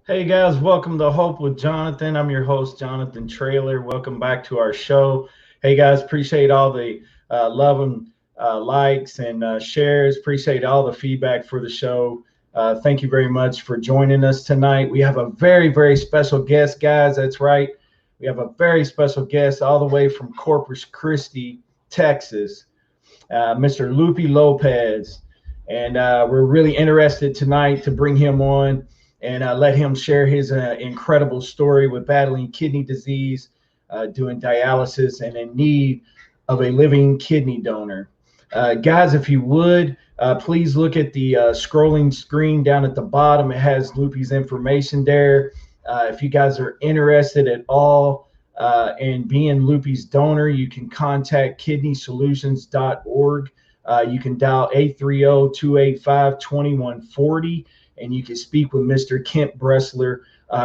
Hey guys, welcome to Hope with Jonathan. I'm your host, Jonathan Trailer. Welcome back to our show. Hey guys, appreciate all the love and likes and shares. Appreciate all the feedback for the show. Thank you very much for joining us tonight. We have a very, very special guest, guys. That's right. We have a very special guest all the way from Corpus Christi, Texas, Mr. Lupe Lopez. And we're really interested tonight to bring him on and let him share his incredible story with battling kidney disease, doing dialysis, and in need of a living kidney donor. Guys, if you would, please look at the scrolling screen down at the bottom. It has Lupe's information there. If you guys are interested at all in being Lupe's donor, you can contact kidneysolutions.org. You can dial 830-285-2140. And you can speak with Mr. Kent Bressler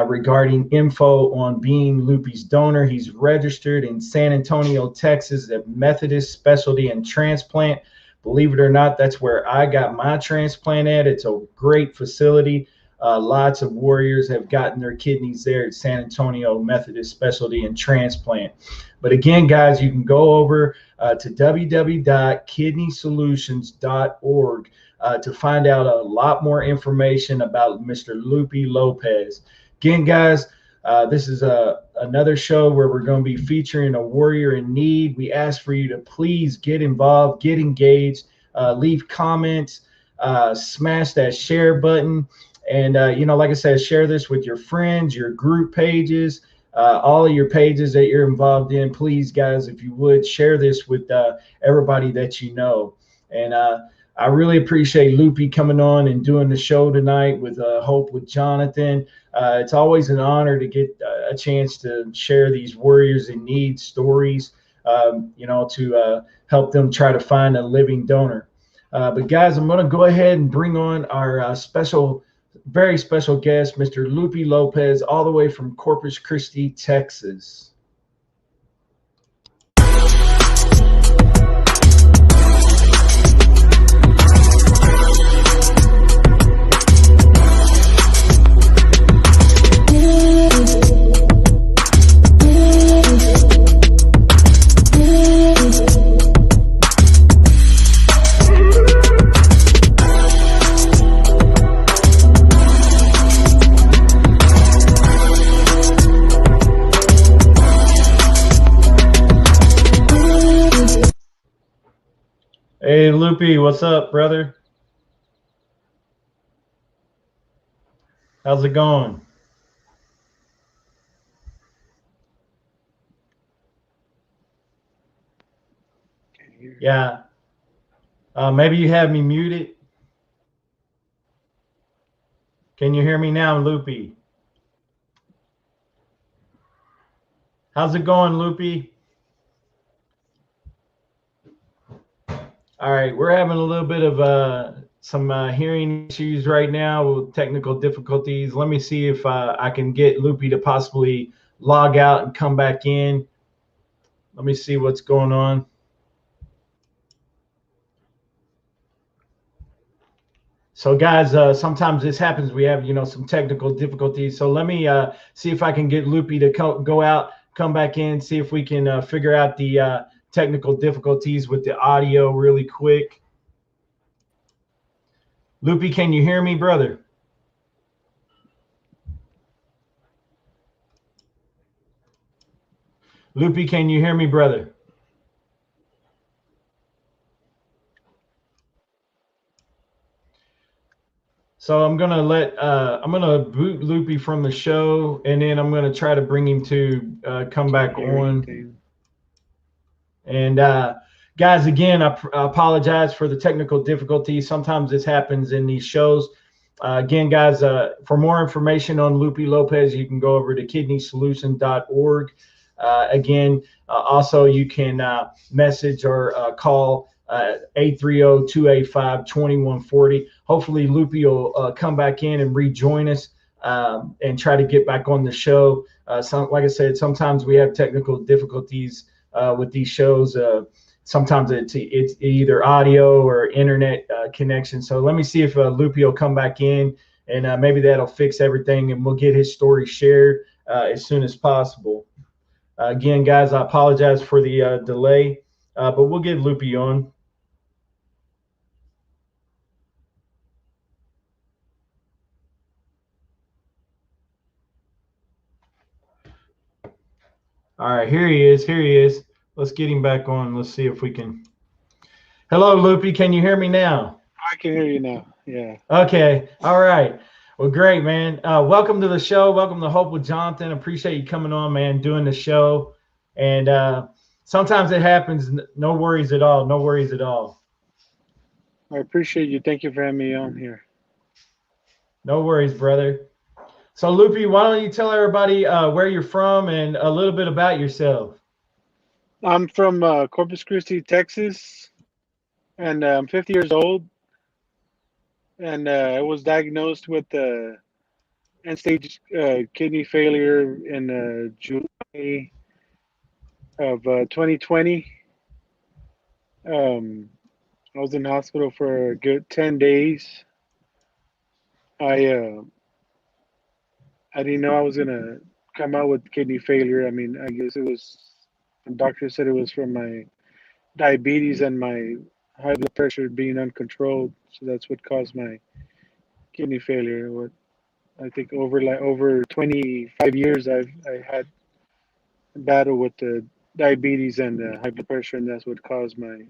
regarding info on being Lupe's donor. He's registered in San Antonio, Texas at Methodist Specialty and Transplant. Believe it or not, that's where I got my transplant at. It's a great facility. Lots of warriors have gotten their kidneys there at San Antonio Methodist Specialty and Transplant. But again, guys, you can go over to www.kidneysolutions.org to find out a lot more information about Mr. Lupe Lopez. Again, guys, this is another show where we're going to be featuring a warrior in need. We ask for you to please get involved, get engaged, leave comments, smash that share button. And, like I said, share this with your friends, your group pages, all of your pages that you're involved in. Please, guys, if you would, share this with everybody that you know. And I really appreciate Lupe coming on and doing the show tonight with Hope with Jonathan. It's always an honor to get a chance to share these warriors in need stories, to help them try to find a living donor. But guys, I'm going to go ahead and bring on our very special guest, Mr. Lupe Lopez, all the way from Corpus Christi, Texas. Hey, Lupe, what's up, brother? How's it going? Yeah. Maybe you have me muted. Can you hear me now, Lupe? How's it going, Lupe? All right, we're having a little bit of some hearing issues right now with technical difficulties. Let me see if I can get Lupe to possibly log out and come back in. Let me see what's going on. So guys, sometimes this happens. We have, some technical difficulties. So let me see if I can get Lupe to go out, come back in, see if we can figure out the technical difficulties with the audio really quick. Lupe, can you hear me, brother? Lupe, can you hear me, brother? So I'm gonna boot Lupe from the show, and then I'm gonna try to bring him to come back on. And guys, again, I apologize for the technical difficulties. Sometimes this happens in these shows. Again, guys, for more information on Lupe Lopez, you can go over to kidneysolution.org. Again, also you can message or call 830-285-2140. Hopefully Lupe will come back in and rejoin us and try to get back on the show. Like I said, sometimes we have technical difficulties with these shows. Sometimes it's either audio or internet connection. So let me see if Lupe will come back in, and maybe that'll fix everything, and we'll get his story shared as soon as possible. Again, guys, I apologize for the delay, but we'll get Lupe on. All right, here he is. Here he is. Let's get him back on. Let's see if we can. Hello, Lupe. Can you hear me now? I can hear you now. Yeah. Okay. All right. Well, great, man. Welcome to the show. Welcome to Hope with Jonathan. Appreciate you coming on, man, doing the show. And sometimes it happens. No worries at all. No worries at all. I appreciate you. Thank you for having me on here. No worries, brother. So, Lupe, why don't you tell everybody where you're from and a little bit about yourself? I'm from Corpus Christi, Texas, and I'm 50 years old. And I was diagnosed with end-stage kidney failure in July of 2020. I was in hospital for a good 10 days. I didn't know I was gonna come out with kidney failure. I mean, I guess the doctor said it was from my diabetes and my high blood pressure being uncontrolled. So that's what caused my kidney failure. What I think over 25 years, I had a battle with the diabetes and the high blood pressure, and that's what caused my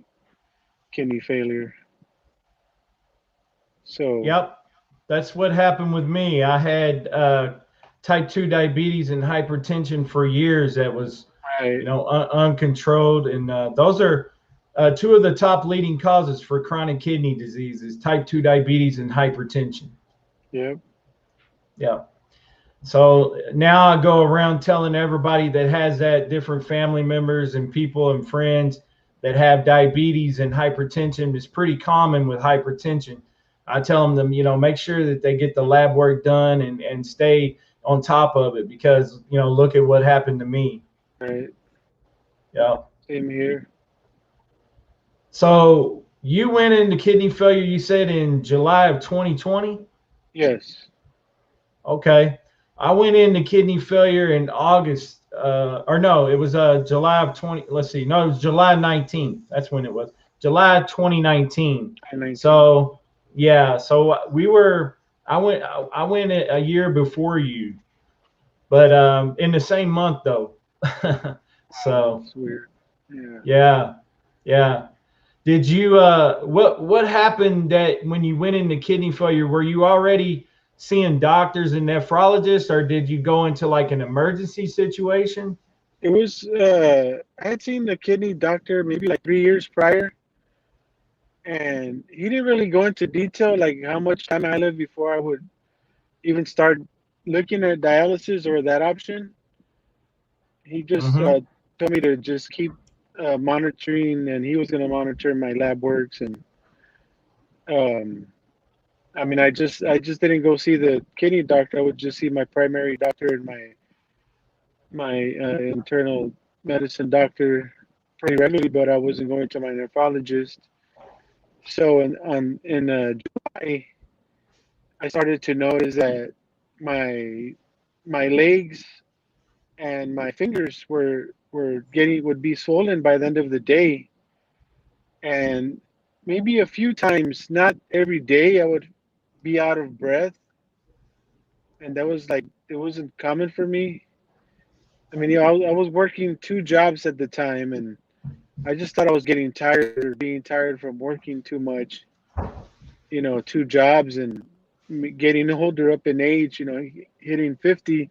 kidney failure. So yep, that's what happened with me. I had type 2 diabetes and hypertension for years. That was uncontrolled, and those are two of the top leading causes for chronic kidney disease is type 2 diabetes and hypertension. Yep. Yeah. So now I go around telling everybody that has that, different family members and people and friends that have diabetes and hypertension. Is pretty common with hypertension. I tell them, make sure that they get the lab work done and stay on top of it, because, look at what happened to me. Right. Yeah. Same here. So you went into kidney failure, you said, in July of 2020? Yes. Okay. I went into kidney failure in August, or no, it was July of 20. Let's see. No, it was July 19th. That's when it was. July 2019. So, yeah. So I went a year before you, but in the same month though. So that's weird. Yeah. Did you what happened that when you went into kidney failure? Were you already seeing doctors and nephrologists, or did you go into like an emergency situation? It was I had seen the kidney doctor maybe like 3 years prior, and he didn't really go into detail like how much time I lived before I would even start looking at dialysis or that option. He just told me to just keep monitoring, and he was going to monitor my lab works. And I mean, I just didn't go see the kidney doctor. I would just see my primary doctor and my internal medicine doctor pretty regularly, but I wasn't going to my nephrologist. So in July, I started to notice that my legs and my fingers would be swollen by the end of the day, and maybe a few times, not every day, I would be out of breath, and that was like, it wasn't common for me. I mean, you know, I was working 2 jobs at the time, and I just thought I was getting tired or being tired from working too much. You know, 2 jobs and getting older up in age. You know, hitting 50.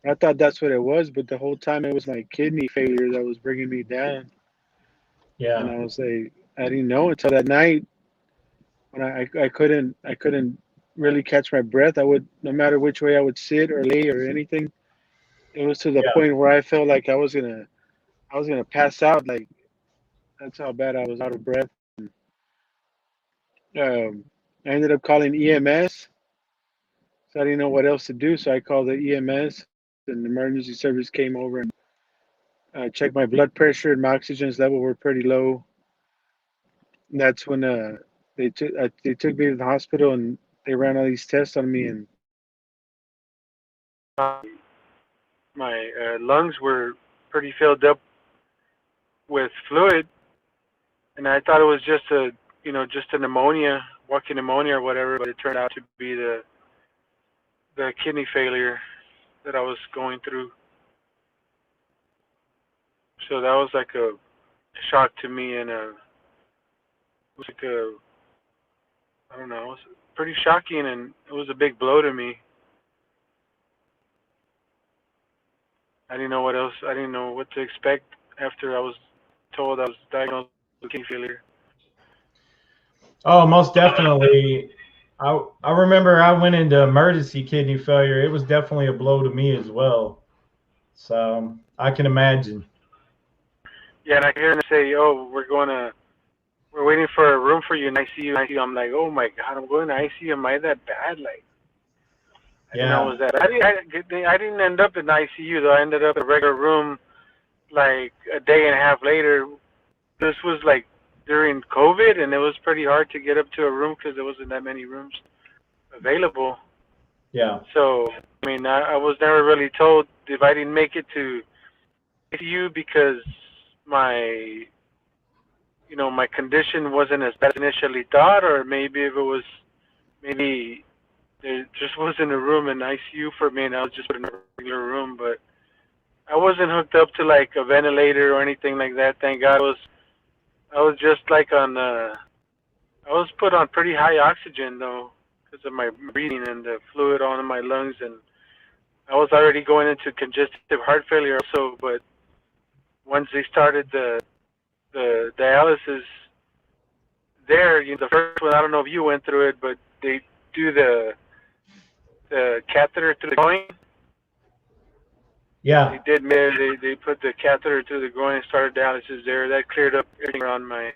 I thought that's what it was, but the whole time it was my kidney failure that was bringing me down. And Yeah. I was like, I didn't know until that night when I couldn't really catch my breath. I would, no matter which way I would sit or lay or anything, it was to the Yeah. point where I felt like I was gonna pass out. Like that's how bad I was out of breath. I ended up calling EMS, so I didn't know what else to do. So I called the EMS, and the emergency service came over and checked my blood pressure and my oxygen level were pretty low. And that's when they took me to the hospital and they ran all these tests on me, and my lungs were pretty filled up with fluid, and I thought it was just a pneumonia, walking pneumonia or whatever, but it turned out to be the kidney failure that I was going through. So that was like a shock to me, and it was like I don't know, it was pretty shocking, and it was a big blow to me. I didn't know what else. I didn't know what to expect after I was told I was diagnosed with kidney failure. Oh, most definitely. I remember I went into emergency kidney failure. It was definitely a blow to me as well. So I can imagine. Yeah, and I hear them say, "Oh, we're waiting for a room for you in ICU." ICU. I'm like, "Oh my God, I'm going to ICU. Am I that bad?" Like, I didn't know it Yeah. was that. I didn't end up in ICU though. I ended up in a regular room like a day and a half later. This was like during COVID, and it was pretty hard to get up to a room because there wasn't that many rooms available. Yeah. So, I mean, I was never really told if I didn't make it to ICU because my, my condition wasn't as bad as initially thought, or maybe if it was, maybe there just wasn't a room in ICU for me, and I was just put in a regular room. But I wasn't hooked up to like a ventilator or anything like that. Thank God. I was just like I was put on pretty high oxygen though because of my breathing and the fluid on my lungs, and I was already going into congestive heart failure also. But once they started the dialysis there, the first one, I don't know if you went through it, but they do the catheter through the groin. Yeah. They did. They put the catheter through the groin and started dialysis there. That cleared up everything around my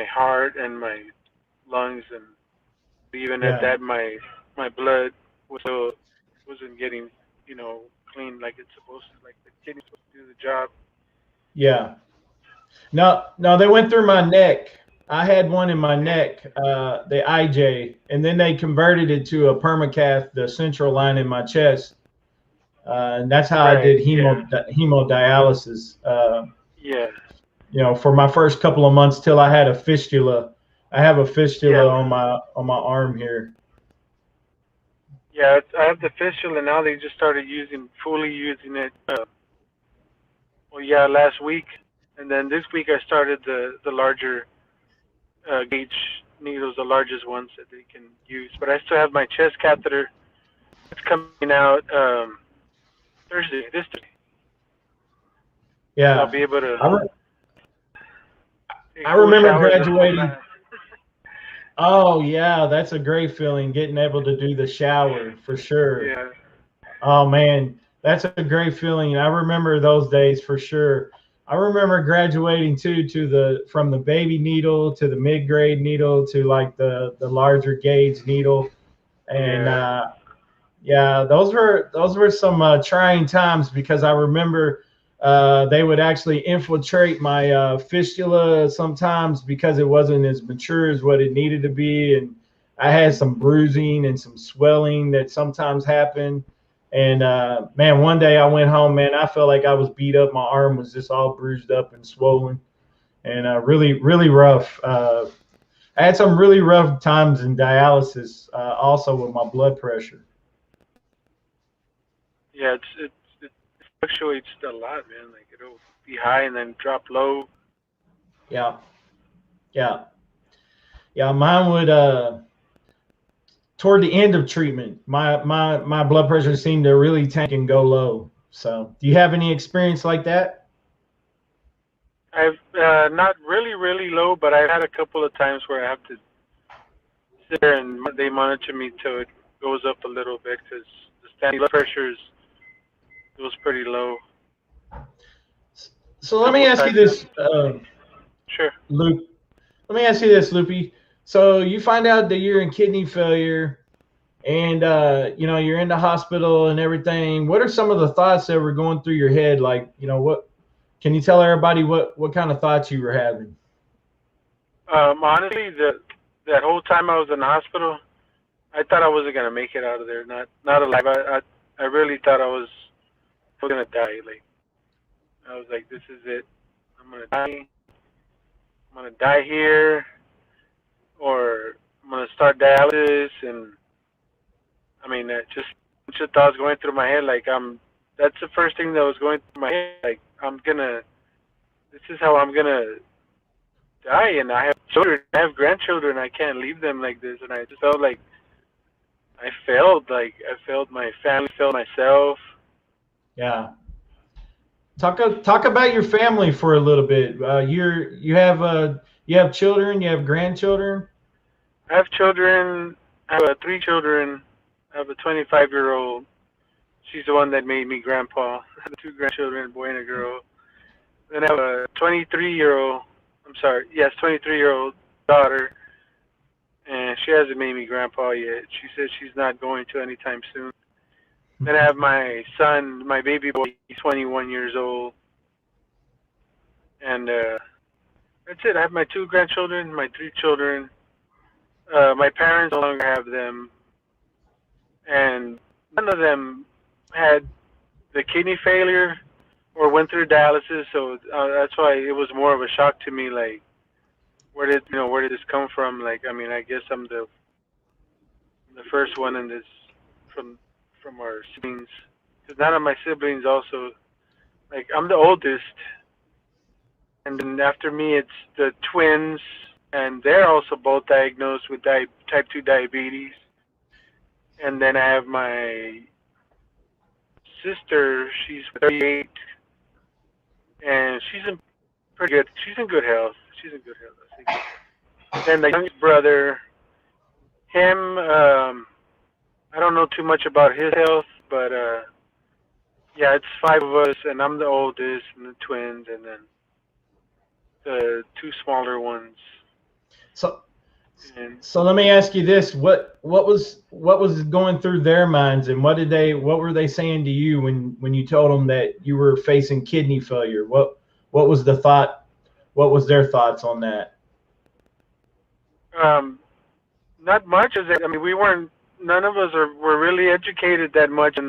heart and my lungs, and even at Yeah. that, my blood was still wasn't getting clean like it's supposed to. Like the kidney's supposed to do the job. Yeah. No, no, they went through my neck. I had one in my neck, the IJ, and then they converted it to a permacath, the central line in my chest. And that's how I Right. did Yeah. hemodialysis. Yeah. For my first couple of months till I had a fistula. I have a Yeah. fistula on my arm here. Yeah. I have the fistula, and now they just started fully using it. Well, yeah, last week, and then this week I started the larger gauge needles, the largest ones that they can use. But I still have my chest catheter. It's coming out Thursday, this Thursday. So I'll Yeah. be able to I, re- take I full remember showers in full graduating. bath. Oh yeah, that's a great feeling, getting able to do the shower for sure. Yeah. Oh man, that's a great feeling. I remember those days for sure. I remember graduating too to the from the baby needle to the mid grade needle to like the larger gauge needle, and Yeah. yeah, those were some trying times because I remember they would actually infiltrate my fistula sometimes because it wasn't as mature as what it needed to be, and I had some bruising and some swelling that sometimes happened. And man, one day I went home, man, I felt like I was beat up. My arm was just all bruised up and swollen, and really, really rough. I had some really rough times in dialysis, also with my blood pressure. Yeah. It's fluctuates a lot, man. Like it'll be high and then drop low. Yeah. Yeah. Yeah. Mine would, toward the end of treatment, my blood pressure seemed to really tank and go low. So do you have any experience like that? I've not really low, but I've had a couple of times where I have to sit there and they monitor me till it goes up a little bit because the standing blood pressure was pretty low. So let me ask you this, Sure. Luke. Let me ask you this, Lupe. So you find out that you're in kidney failure, and you're in the hospital and everything. What are some of the thoughts that were going through your head? Like, what can you tell everybody what kind of thoughts you were having? Honestly, that whole time I was in the hospital, I thought I wasn't gonna make it out of there, not alive. I really thought I was gonna die. Like I was like, this is it. I'm gonna die. I'm gonna die here, or I'm gonna start dialysis. And I mean, just a bunch of thoughts going through my head. Like that's the first thing that was going through my head. Like this is how I'm gonna die. And I have children, I have grandchildren. I can't leave them like this. And I just felt like I failed. Like I failed my family, failed myself. Yeah. Talk about your family for a little bit. You have children, you have grandchildren. I have children. I have 3 children. I have a 25-year-old. She's the one that made me grandpa. I have 2 grandchildren, a boy and a girl. Then I have a 23-year-old. I'm sorry, yes, 23-year-old daughter, and she hasn't made me grandpa yet. She says she's not going to anytime soon. Then I have my son, my baby boy. He's 21 years old, and that's it. I have my 2 grandchildren, my 3 children. My parents no longer have them, and none of them had the kidney failure or went through dialysis. So that's why it was more of a shock to me. Like, where did this come from? Like, I mean, I guess I'm the first one in this from our siblings, because none of my siblings also, like, I'm the oldest, and then after me it's the twins, and they're also both diagnosed with type 2 diabetes. And then I have my sister, she's 38, and she's in good health. I think. Then the youngest brother, him, I don't know too much about his health, but yeah, it's 5 of us, and I'm the oldest, and the twins, and then the 2 smaller ones. So let me ask you this: what was going through their minds, and what were they saying to you when you told them that you were facing kidney failure? What was the thought? What was their thoughts on that? Not much. I mean, none of us were really educated that much in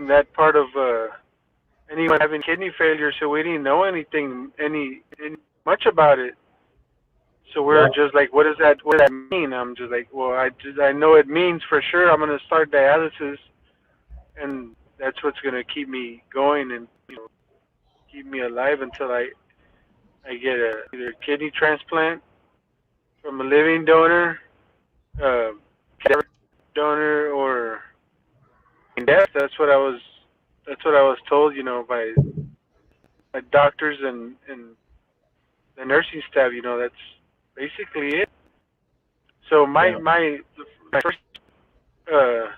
that part of anyone having kidney failure, so we didn't know anything much about it. So we're just like, what does that mean? I'm just like, well, I know it means for sure I'm gonna start dialysis, and that's what's gonna keep me going and keep me alive until I get either a kidney transplant from a living donor, cadaver donor, or death. That's what I was told, by doctors and the nursing staff. That's basically it. So my first the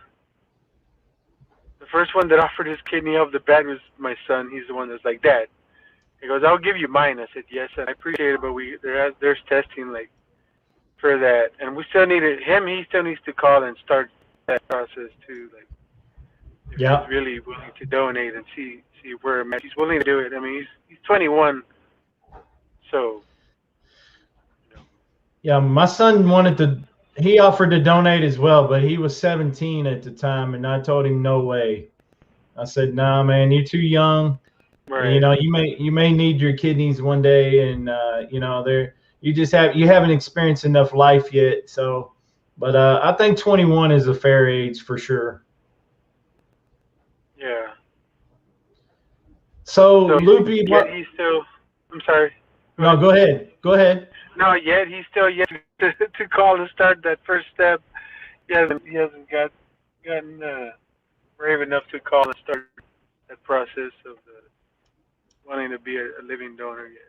first one that offered his kidney off the bat was my son. He's the one that's like, Dad. He goes, I'll give you mine. I said, yes, and I appreciate it, but there's testing like for that, and we still need it. He still needs to call and start that process too. Like, if he's really willing to donate and see where he's willing to do it. I mean, he's 21, so. Yeah, my son he offered to donate as well, but he was 17 at the time, and I told him no way. I said, nah, man, you're too young. Right. You may need your kidneys one day, and you haven't experienced enough life yet. So, but I think 21 is a fair age for sure. So So Lupe, yet he's still. I'm sorry. no, go ahead. Go ahead. No, yet he's still yet to call and start that first step. He hasn't gotten brave enough to call and start that process of wanting to be a living donor yet.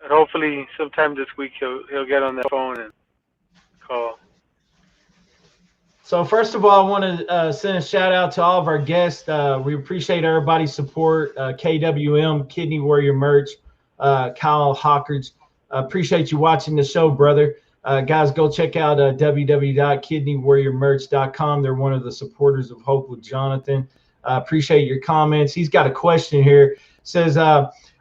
And hopefully, sometime this week he'll get on that phone and call. So first of all, I want to send a shout out to all of our guests. We appreciate everybody's support. KWM, Kidney Warrior Merch, Kyle Hawkins. Appreciate you watching the show, brother. Guys, go check out www.kidneywarriormerch.com. They're one of the supporters of Hope with Jonathan. Appreciate your comments. He's got a question here. Says,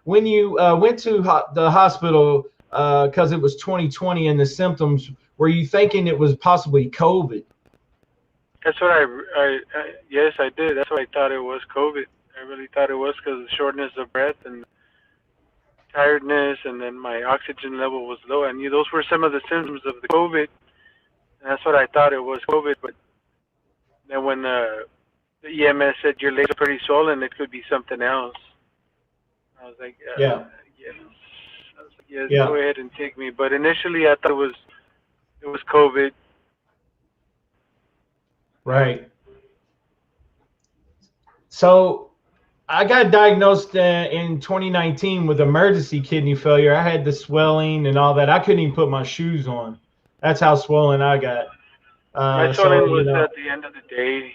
when you went to the hospital because it was 2020 and the symptoms, were you thinking it was possibly COVID? That's what yes, I did. That's what I thought it was, COVID. I really thought it was because of shortness of breath and tiredness, and then my oxygen level was low. I knew those were some of the symptoms of the COVID, and that's what I thought it was, COVID. But then when the EMS said your legs are pretty swollen, it could be something else. I was like, Yeah. yes. I was like, yes, Yeah. go ahead and take me. But initially, I thought it was COVID. Right. So I got diagnosed in 2019 with emergency kidney failure. I had the swelling and all that. I couldn't even put my shoes on. That's how swollen I got. My swelling was at the end of the day.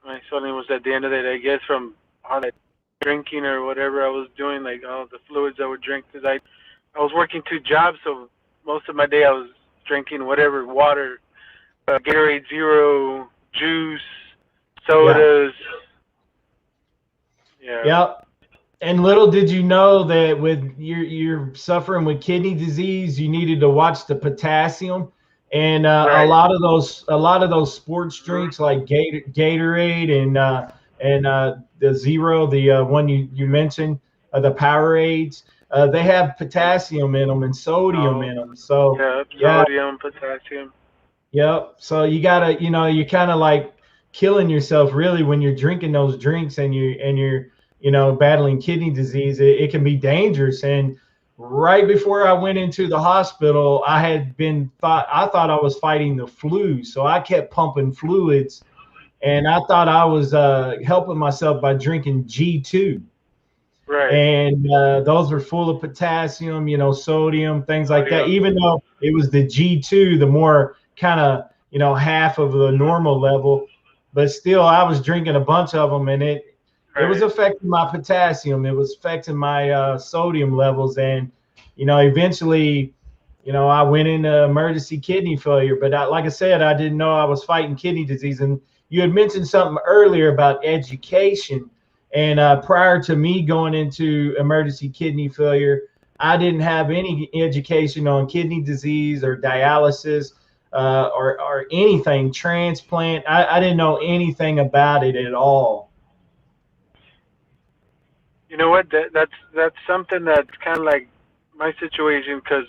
My swelling was at the end of the day, I guess, from all that drinking or whatever I was doing, like all the fluids I would drink. Because I was working 2 jobs, so most of my day I was drinking whatever, water, Gatorade Zero, juice, sodas. Yeah. And little did you know that with you're suffering with kidney disease, you needed to watch the potassium. And Right. a lot of those sports drinks like Gatorade and the Zero, the one you mentioned, the Powerades, they have potassium in them and sodium in them. So sodium, potassium. Yep. So you gotta, you're kind of like killing yourself really when you're drinking those drinks and you're battling kidney disease. It can be dangerous. And right before I went into the hospital, I thought I was fighting the flu, so I kept pumping fluids, and I thought I was helping myself by drinking G2. Right. And those were full of potassium, sodium, things like that. Even though it was the G2, the more kind of half of the normal level, but still I was drinking a bunch of them, and it was affecting my potassium, it was affecting my sodium levels, and eventually I went into emergency kidney failure. But like I said, I didn't know I was fighting kidney disease. And you had mentioned something earlier about education, and prior to me going into emergency kidney failure, I didn't have any education on kidney disease or dialysis. Or anything, transplant. I didn't know anything about it at all. You know what? That's something that's kind of like my situation, because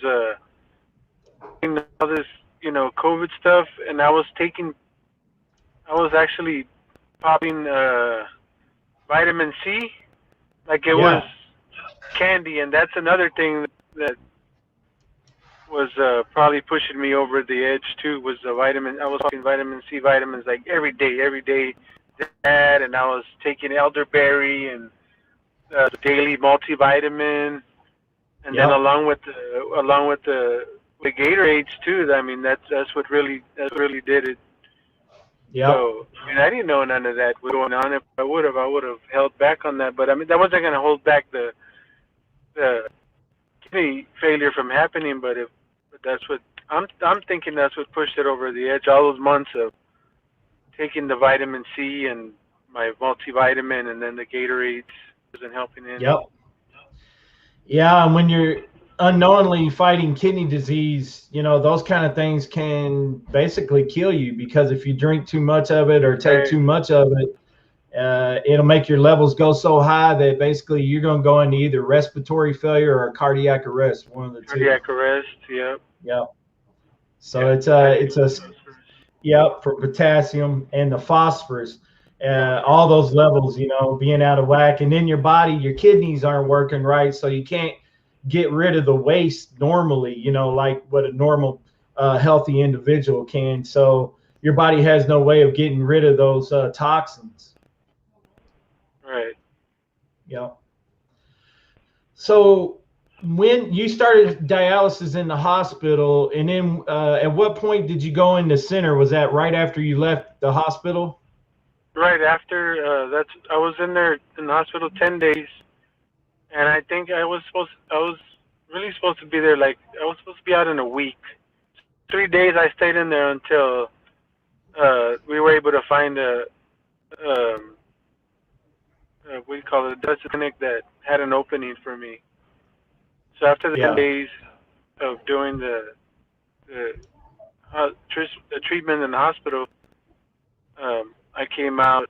all this COVID stuff, and I was actually popping vitamin C, like it was candy, and that's another thing that was probably pushing me over the edge too. Was the vitamin? I was taking vitamin C vitamins like every day, that, and I was taking elderberry and the daily multivitamin, and then along with the Gatorades too. I mean, that's what really did it. Yeah. So I didn't know none of that was going on. If I would have held back on that. But I mean, that wasn't going to hold back the kidney failure from happening. But that's what I'm thinking. That's what pushed it over the edge. All those months of taking the vitamin C and my multivitamin, and then the Gatorades wasn't helping any. Yep. Yeah, and when you're unknowingly fighting kidney disease, those kind of things can basically kill you, because if you drink too much of it or take too much of it, it'll make your levels go so high that basically you're going to go into either respiratory failure or cardiac arrest, one of the two. Cardiac arrest, yep. Yep. So it's for potassium and the phosphorus. all those levels, you know, being out of whack. And then your body, your kidneys aren't working right. So you can't get rid of the waste normally, you know, like what a normal healthy individual can. So your body has no way of getting rid of those toxins. Right. Yeah. So when you started dialysis in the hospital, and then at what point did you go in the center? Was that right after you left the hospital? Right after I was in there in the hospital 10 days, and I think I was really supposed to be there like I was supposed to be out in a week. 3 days I stayed in there until we were able to find um, what do you call it, a Dutch clinic that had an opening for me. So after the 10 Yeah. days of doing the, the treatment in the hospital, I came out,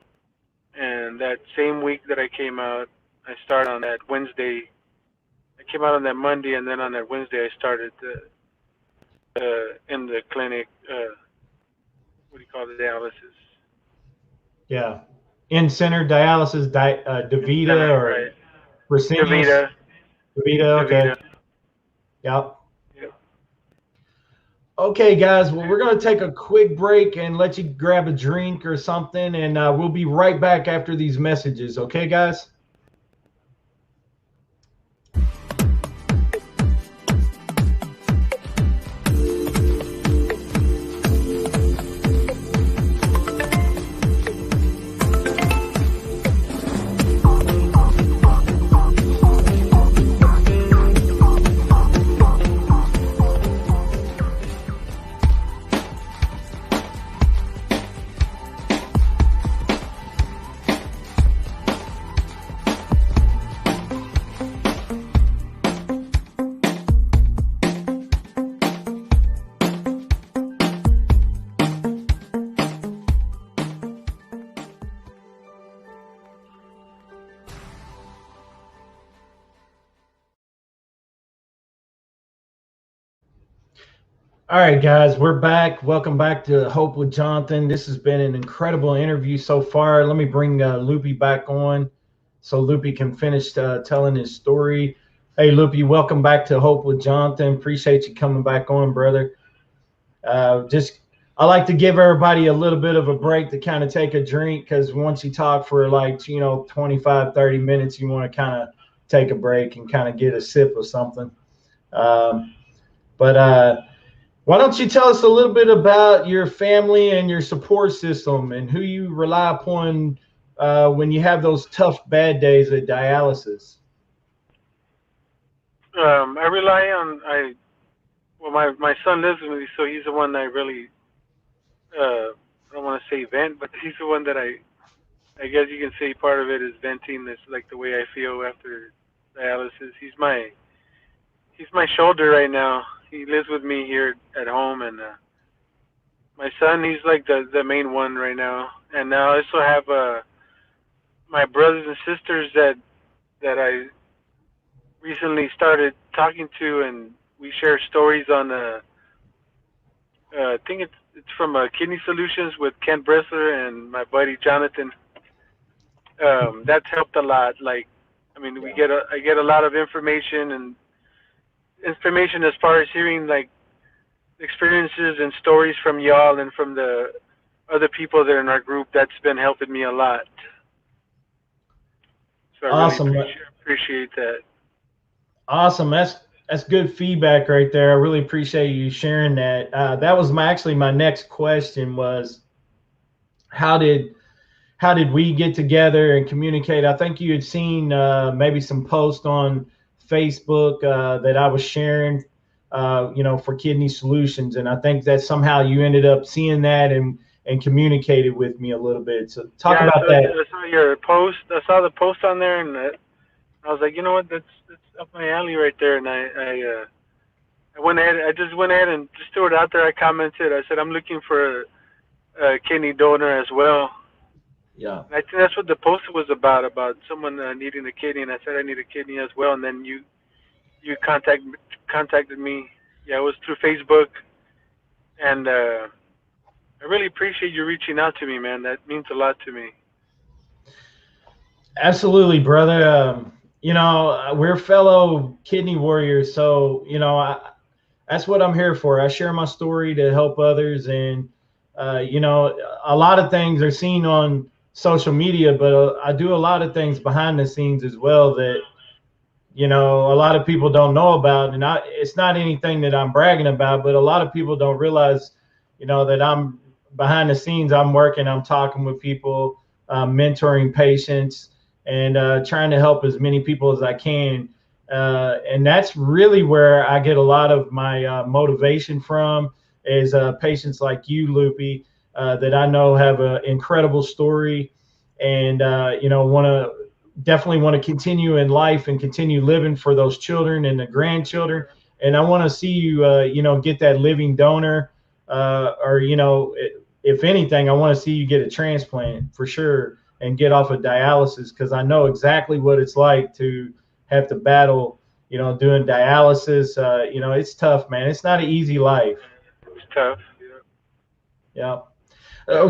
and that same week that I came out, I started on that Wednesday. I came out on that Monday, and then on that Wednesday I started in the clinic. What do you call it, dialysis? Yeah. In center dialysis, In DaVita center, or right? Fresenius? DaVita, DaVita, okay. DaVita. Yep. Yep. Okay, guys. Well, we're going to take a quick break and let you grab a drink or something, and we'll be right back after these messages. Okay, guys? All right, guys, we're back. Welcome back to Hope with Jonathan. This has been an incredible interview so far. Let me bring Lupe back on so Lupe can finish telling his story. Hey, Lupe, welcome back to Hope with Jonathan. Appreciate you coming back on, brother. I like to give everybody a little bit of a break to kind of take a drink, because once you talk for like, 25, 30 minutes, you want to kind of take a break and kind of get a sip of something. But why don't you tell us a little bit about your family and your support system and who you rely upon when you have those tough, bad days at dialysis? I rely on well, my son lives with me, so he's the one that I really I don't want to say vent, but he's the one that I guess you can say part of it is venting. This like the way I feel after dialysis. He's my shoulder right now. He lives with me here at home, and my son, he's like the main one right now. And now I also have my brothers and sisters that I recently started talking to, and we share stories on I think it's from Kidney Solutions with Ken Bressler and my buddy Jonathan. That's helped a lot. Like, I mean, I get a lot of information as far as hearing like experiences and stories from y'all and from the other people that are in our group. That's been helping me a lot. So I really Awesome. appreciate that. Awesome. That's good feedback right there. I really appreciate you sharing that. That was actually my next question was, how did we get together and communicate? I think you had seen maybe some posts on Facebook that I was sharing, for Kidney Solutions, and I think that somehow you ended up seeing that and communicated with me a little bit. So talk about that. I saw your post. I saw the post on there, and I was like, you know what, that's up my alley right there. And I went ahead. I just went ahead and just threw it out there. I commented. I said I'm looking for a kidney donor as well. Yeah. And I think that's what the post was about someone needing a kidney, and I said I need a kidney as well. And then you contacted me. Yeah, it was through Facebook, and I really appreciate you reaching out to me, man. That means a lot to me. Absolutely, brother. We're fellow kidney warriors, so that's what I'm here for. I share my story to help others, and a lot of things are seen on social media, but I do a lot of things behind the scenes as well that a lot of people don't know about, and it's not anything that I'm bragging about, but a lot of people don't realize, that I'm behind the scenes. I'm working, I'm talking with people, mentoring patients, and trying to help as many people as I can. And that's really where I get a lot of my motivation from is patients like you, Lupe, that I know have an incredible story, and want to definitely want to continue in life and continue living for those children and the grandchildren. And I want to see you, get that living donor, or if anything, I want to see you get a transplant for sure and get off of dialysis, because I know exactly what it's like to have to battle, doing dialysis. It's tough, man. It's not an easy life. It's tough. Yeah.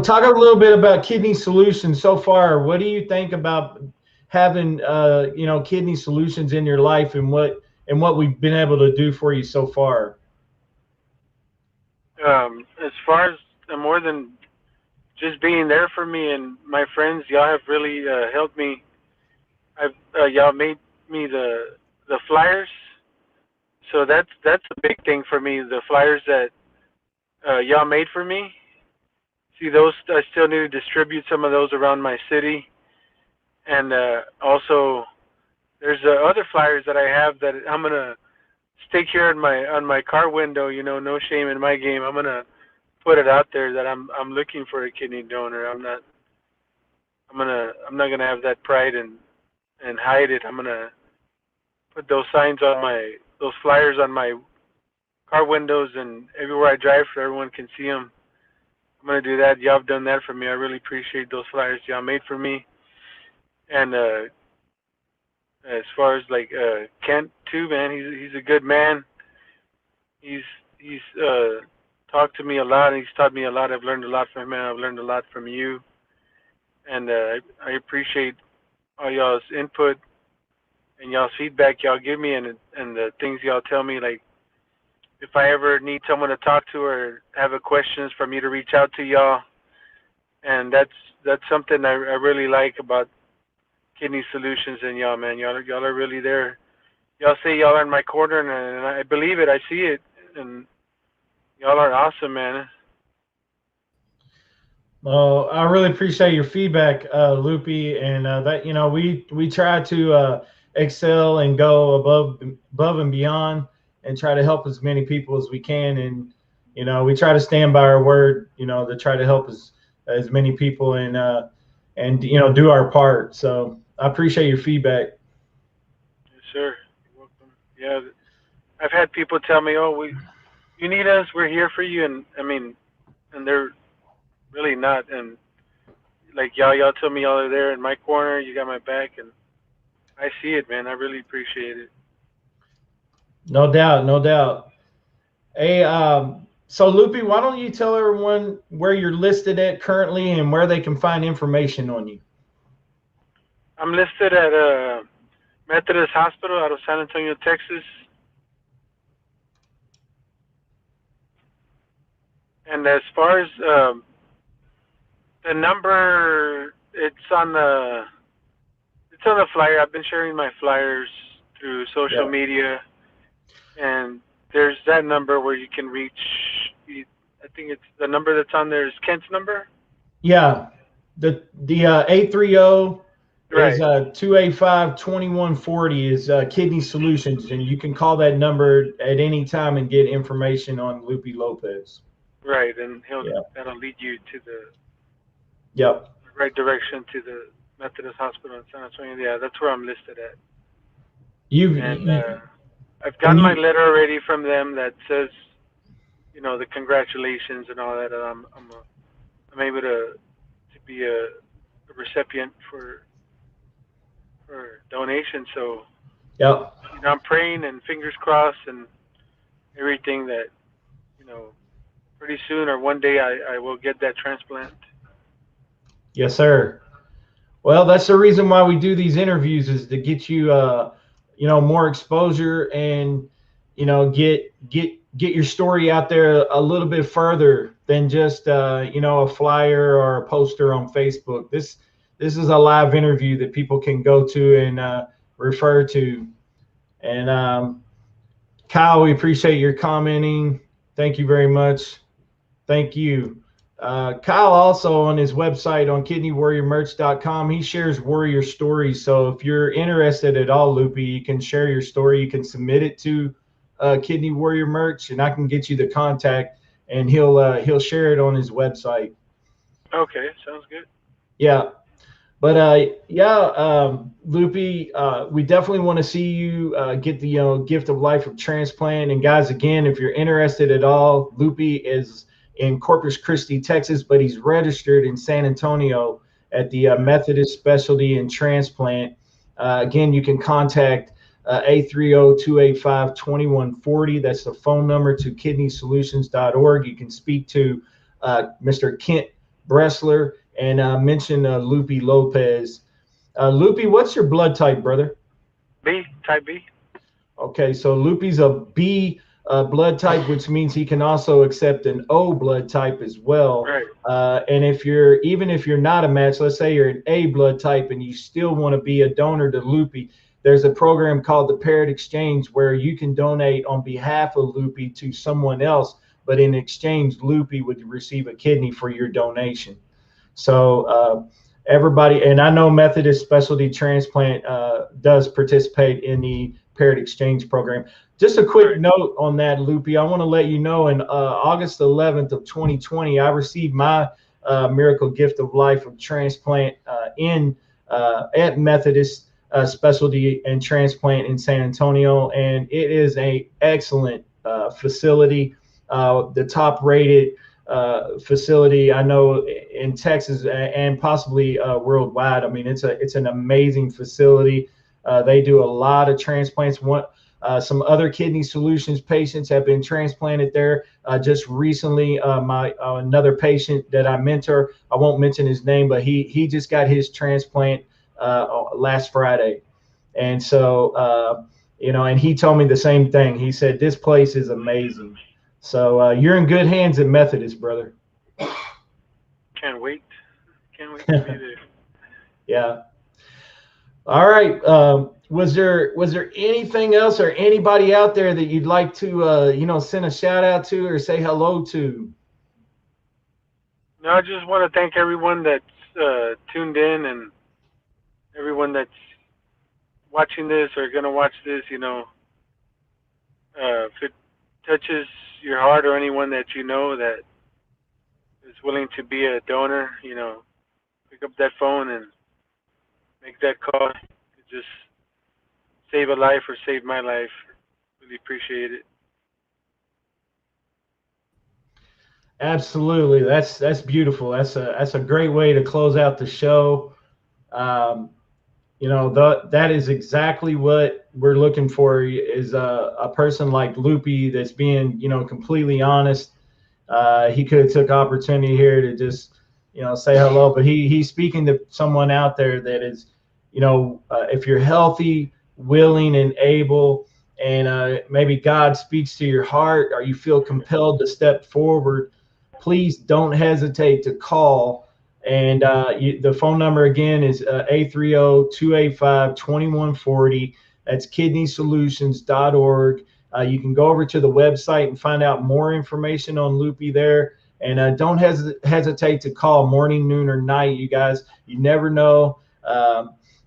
Talk a little bit about Kidney Solutions so far. What do you think about having Kidney Solutions in your life, and what we've been able to do for you so far? As far as more than just being there for me and my friends, y'all have really helped me. Y'all made me the flyers, so that's a big thing for me. The flyers that y'all made for me. See, those I still need to distribute some of those around my city, and also there's other flyers that I have that I'm gonna stick here on my car window. No shame in my game. I'm gonna put it out there that I'm looking for a kidney donor. I'm not gonna have that pride and hide it. I'm gonna put those signs on those flyers on my car windows and everywhere I drive so everyone can see them. I'm gonna do that. Y'all have done that for me. I really appreciate those flyers y'all made for me. And as far as like Kent too, man, he's a good man. He's he's talked to me a lot. And he's taught me a lot. I've learned a lot from him, and I've learned a lot from you. And I appreciate all y'all's input and y'all's feedback y'all give me, and the things y'all tell me. Like if I ever need someone to talk to or have a questions for me to reach out to y'all, and that's something I really like about Kidney Solutions and y'all, man. Y'all are really there. Y'all say y'all are in my corner, and I believe it. I see it, and y'all are awesome, man. Well, I really appreciate your feedback, Lupe, and that we try to excel and go above and beyond, and try to help as many people as we can, and we try to stand by our word, to try to help as many people, and do our part. So I appreciate your feedback. Yes, sir. You're welcome. Yeah, I've had people tell me, "Oh, you need us. We're here for you," and I mean, and they're really not. And like y'all tell me y'all are there in my corner. You got my back, and I see it, man. I really appreciate it. No doubt, no doubt. Hey, so Lupe, why don't you tell everyone where you're listed at currently and where they can find information on you? I'm listed at Methodist Hospital out of San Antonio, Texas. And as far as the number, it's on the flyer. I've been sharing my flyers through social Yeah. media, and there's that number where you can reach. I think it's the number that's on there is Kent's number. Yeah. The 830 is Right, 285-2140 is Kidney Solutions, and you can call that number at any time and get information on Lupe Lopez. right, and Yeah. that'll lead you to the Yep. right direction to the Methodist Hospital in San Antonio. Yeah, that's where I'm listed at. You've And you, I've and gotten my you letter already from them that says, the congratulations and all that. And I'm able to be a recipient for donation. So Yep. I'm praying and fingers crossed and everything that pretty soon or one day I will get that transplant. Yes, sir. Well, that's the reason why we do these interviews, is to get you, more exposure, and, get your story out there a little bit further than just, a flyer or a poster on Facebook. This is a live interview that people can go to and refer to. And Kyle, we appreciate your commenting. Thank you very much. Thank you. Kyle also, on his website on kidneywarriormerch.com, he shares warrior stories. So if you're interested at all, Lupe, you can share your story. You can submit it to Kidney Warrior Merch, and I can get you the contact, and he'll share it on his website. Okay, sounds good. Yeah. But Lupe, we definitely want to see you get the gift of life of transplant. And guys, again, if you're interested at all, Lupe is in Corpus Christi, Texas, but he's registered in San Antonio at the Methodist Specialty and Transplant. Again, you can contact 830-285-2140. That's the phone number to kidneysolutions.org. You can speak to Mr. Kent Bressler and mention Lupe Lopez. Lupe, what's your blood type, brother? B, type B. Okay, so Lupe's a B blood type, which means he can also accept an O blood type as well. Right. And even if you're not a match, let's say you're an A blood type and you still want to be a donor to Lupe, there's a program called the Parent Exchange where you can donate on behalf of Lupe to someone else, but in exchange, Lupe would receive a kidney for your donation. So everybody, and I know Methodist Specialty Transplant does participate in the Parent Exchange program. Just a quick note on that, Lupe. I want to let you know, in August 11th of 2020, I received my miracle gift of life of transplant at Methodist Specialty and Transplant in San Antonio, and it is an excellent facility, the top rated facility I know in Texas and possibly worldwide. I mean, it's an amazing facility. They do a lot of transplants. Some other Kidney Solutions patients have been transplanted there. Just recently, another patient that I mentor, I won't mention his name, but he just got his transplant last Friday. And so, and he told me the same thing. He said, this place is amazing. So you're in good hands at Methodist, brother. Can't wait to be there. Yeah. All right. Was there anything else or anybody out there that you'd like to send a shout out to or say hello to? No, I just want to thank everyone that's tuned in, and everyone that's watching this or gonna watch this. If it touches your heart, or anyone that you know that is willing to be a donor, pick up that phone and make that call. Just save a life or save my life. Really appreciate it. Absolutely. That's beautiful. That's a great way to close out the show. That is exactly what we're looking for, is a person like Lupe that's being, completely honest. He could have took opportunity here to just, say hello, but he's speaking to someone out there that is, if you're healthy, willing, and able, and maybe God speaks to your heart, or you feel compelled to step forward, please don't hesitate to call. And the phone number again is 830-285-2140. That's kidneysolutions.org. You can go over to the website and find out more information on Lupe there. And don't hesitate to call morning, noon, or night, you guys. You never know.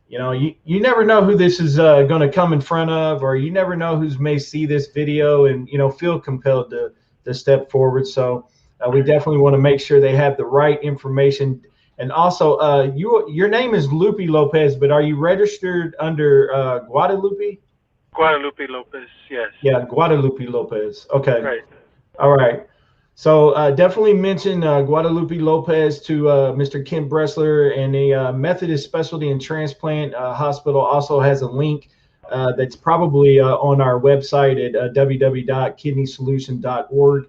You never know who this is going to come in front of, or you never know who may see this video and, feel compelled to step forward. So we definitely want to make sure they have the right information. And also, your name is Lupe Lopez, but are you registered under Guadalupe? Guadalupe Lopez, yes. Yeah, Guadalupe Lopez. Okay. Right. All right. So definitely mention Guadalupe Lopez to Mr. Kent Bressler, and the Methodist Specialty and Transplant Hospital also has a link that's probably on our website at www.kidneysolution.org,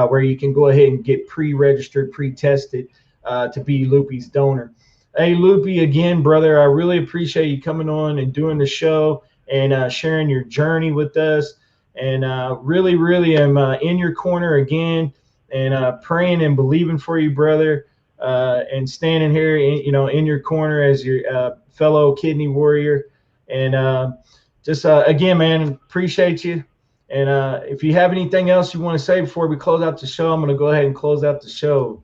where you can go ahead and get pre-registered, pre-tested to be Lupe's donor. Hey, Lupe, again, brother, I really appreciate you coming on and doing the show and sharing your journey with us. And really, really am in your corner again and praying and believing for you, brother, and standing here, in your corner as your fellow kidney warrior. And just again, man, appreciate you. And if you have anything else you want to say before we close out the show, I'm going to go ahead and close out the show.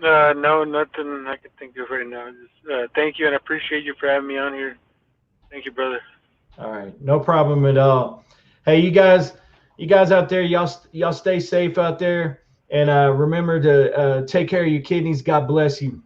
No, nothing I can think of right now. Just thank you, and I appreciate you for having me on here. Thank you, brother. All right, no problem at all. Hey, you guys out there, y'all stay safe out there, and remember to take care of your kidneys. God bless you.